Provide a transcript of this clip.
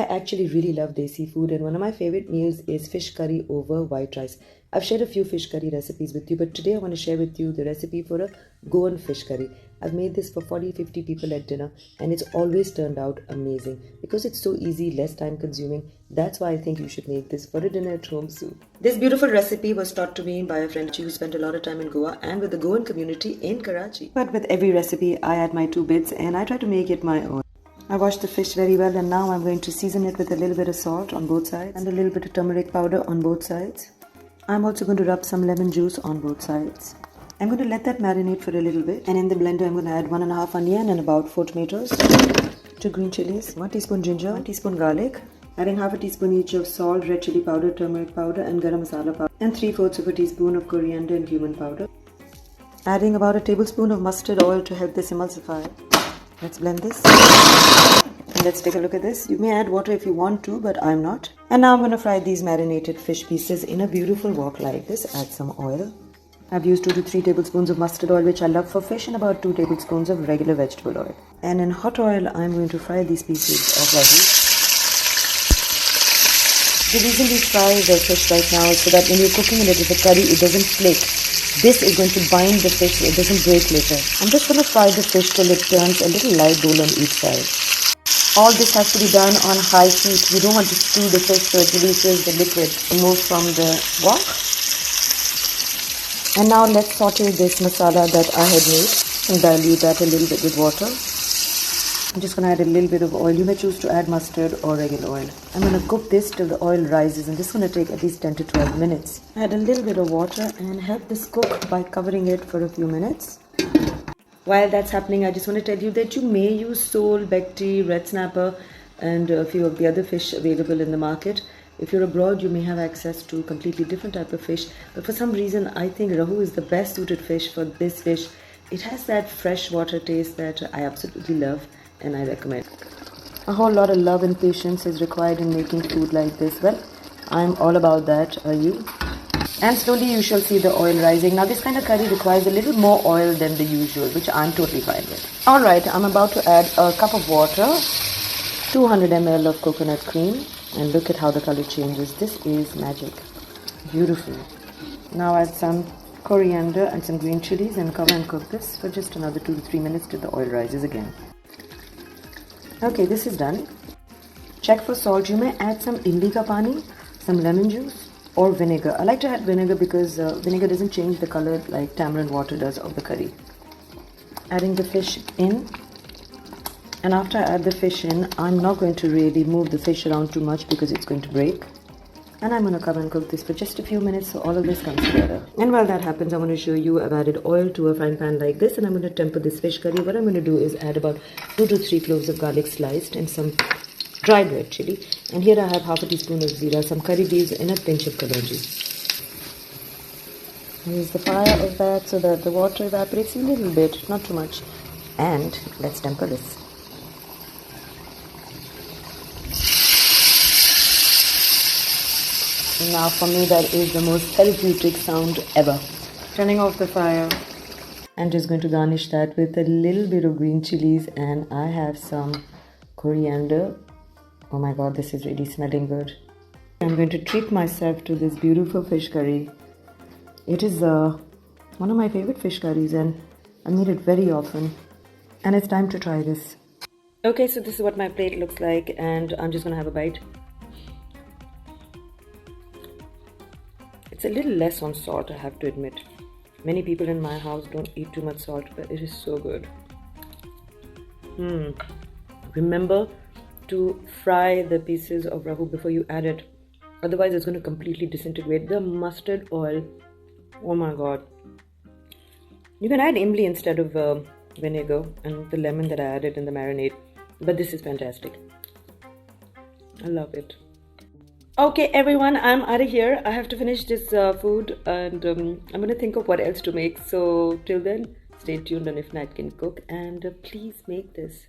actually really love desi food, and one of my favorite meals is fish curry over white rice. I've shared a few fish curry recipes with you, but today I want to share with you the recipe for a Goan fish curry. I've made this for 40-50 people at dinner, and it's always turned out amazing. Because it's so easy, less time consuming, that's why I think you should make this for a dinner at home soon. This beautiful recipe was taught to me by a friend who spent a lot of time in Goa and with the Goan community in Karachi. But with every recipe, I add my 2 bits and I try to make it my own. I washed the fish very well, and now I'm going to season it with a little bit of salt on both sides and a little bit of turmeric powder on both sides. I'm also going to rub some lemon juice on both sides. I'm going to let that marinate for a little bit, and in the blender I'm going to add 1.5 onion and about 4 tomatoes, 2 green chilies, 1 teaspoon ginger, 1 teaspoon garlic, adding half a teaspoon each of salt, red chili powder, turmeric powder and garam masala powder, and 3/4 of a teaspoon of coriander and cumin powder. Adding about a tablespoon of mustard oil to help this emulsify. Let's blend this. And let's take a look at this. You may add water if you want to, but I'm not. And now I'm going to fry these marinated fish pieces in a beautiful wok like this. Add some oil. I've used 2 to 3 tablespoons of mustard oil, which I love for fish, and about 2 tablespoons of regular vegetable oil. And in hot oil, I'm going to fry these pieces of ragu. The reason we fry the fish right now is so that when you're cooking it with the curry, it doesn't flake. This is going to bind the fish so it doesn't break later. I'm just going to fry the fish till it turns a little light gold on each side. All this has to be done on high heat. You don't want to stew the fish so it releases the liquid removed from the wok. And now let's saute this masala that I had made and dilute that a little bit with water. I'm just going to add a little bit of oil. You may choose to add mustard or regular oil. I'm going to cook this till the oil rises, and this is going to take at least 10 to 12 minutes. Add a little bit of water and help this cook by covering it for a few minutes. While that's happening, I just want to tell you that you may use sole, bekti, red snapper and a few of the other fish available in the market. If you're abroad, you may have access to a completely different type of fish. But for some reason, I think rahu is the best suited fish for this fish. It has that fresh water taste that I absolutely love and I recommend. A whole lot of love and patience is required in making food like this. Well, I'm all about that. Are you? And slowly you shall see the oil rising. Now this kind of curry requires a little more oil than the usual, which I'm totally fine with. Alright, I'm about to add a cup of water, 200 ml of coconut cream, and look at how the color changes. This is magic. Beautiful. Now add some coriander and some green chilies and cover and cook this for just another 2 to 3 minutes till the oil rises again. Okay, this is done. Check for salt. You may add some imli ka pani, some lemon juice or vinegar. I like to add vinegar because vinegar doesn't change the color like tamarind water does of the curry. Adding the fish in. And after I add the fish in, I'm not going to really move the fish around too much because it's going to break. And I'm going to cover and cook this for just a few minutes so all of this comes together. And while that happens, I want to show you I've added oil to a frying pan like this, and I'm going to temper this fish curry. What I'm going to do is add about 2 to 3 cloves of garlic sliced and some dried red chili. And here I have half a teaspoon of zira, some curry leaves and a pinch of kalonji. Use the fire of that so that the water evaporates a little bit, not too much. And let's temper this. Now for me that is the most therapeutic sound ever. Turning off the fire. I'm just going to garnish that with a little bit of green chilies, and I have some coriander. Oh my god, this is really smelling good. I'm going to treat myself to this beautiful fish curry. It is one of my favorite fish curries and I made it very often. And it's time to try this. Okay, so this is what my plate looks like, and I'm just going to have a bite. It's a little less on salt, I have to admit. Many people in my house don't eat too much salt, but it is so good. Remember to fry the pieces of ragu before you add it. Otherwise, it's going to completely disintegrate. The mustard oil, oh my god. You can add imli instead of vinegar and the lemon that I added in the marinade. But this is fantastic. I love it. Okay everyone, I'm out of here. I have to finish this food, and I'm going to think of what else to make. So till then, stay tuned on Ifnatcancook, and please make this.